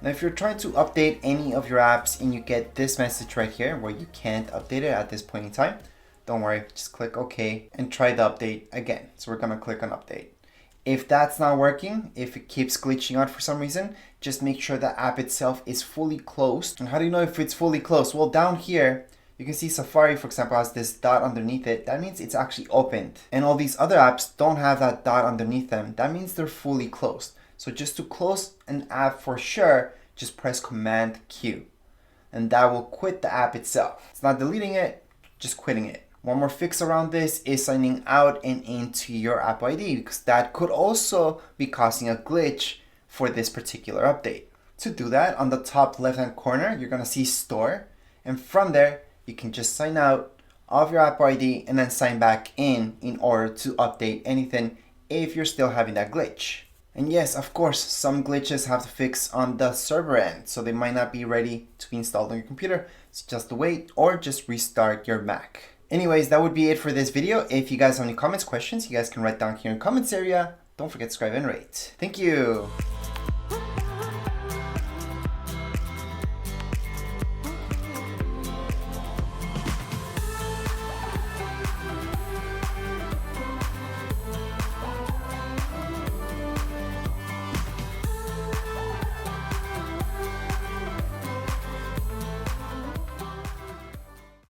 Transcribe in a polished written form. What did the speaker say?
Now, if you're trying to update any of your apps and you get this message right here where you can't update it at this point in time, don't worry, just click OK and try the update again. So we're gonna click on update. If that's not working, if it keeps glitching out for some reason, just make sure the app itself is fully closed. And how do you know if it's fully closed? Well, down here, you can see Safari, for example, has this dot underneath it. That means it's actually opened. And all these other apps don't have that dot underneath them. That means they're fully closed. So just to close an app for sure, just press Command Q. And that will quit the app itself. It's not deleting it, just quitting it. One more fix around this is signing out and into your App ID, because that could also be causing a glitch for this particular update. To do that, on the top left-hand corner, you're gonna see Store. And from there, you can just sign out of your App ID and then sign back in order to update anything if you're still having that glitch. And yes, of course, some glitches have to fix on the server end, so they might not be ready to be installed on your computer. So just wait or just restart your Mac. Anyways, that would be it for this video. If you guys have any comments, questions, you guys can write down here in the comments area. Don't forget to subscribe and rate. Thank you.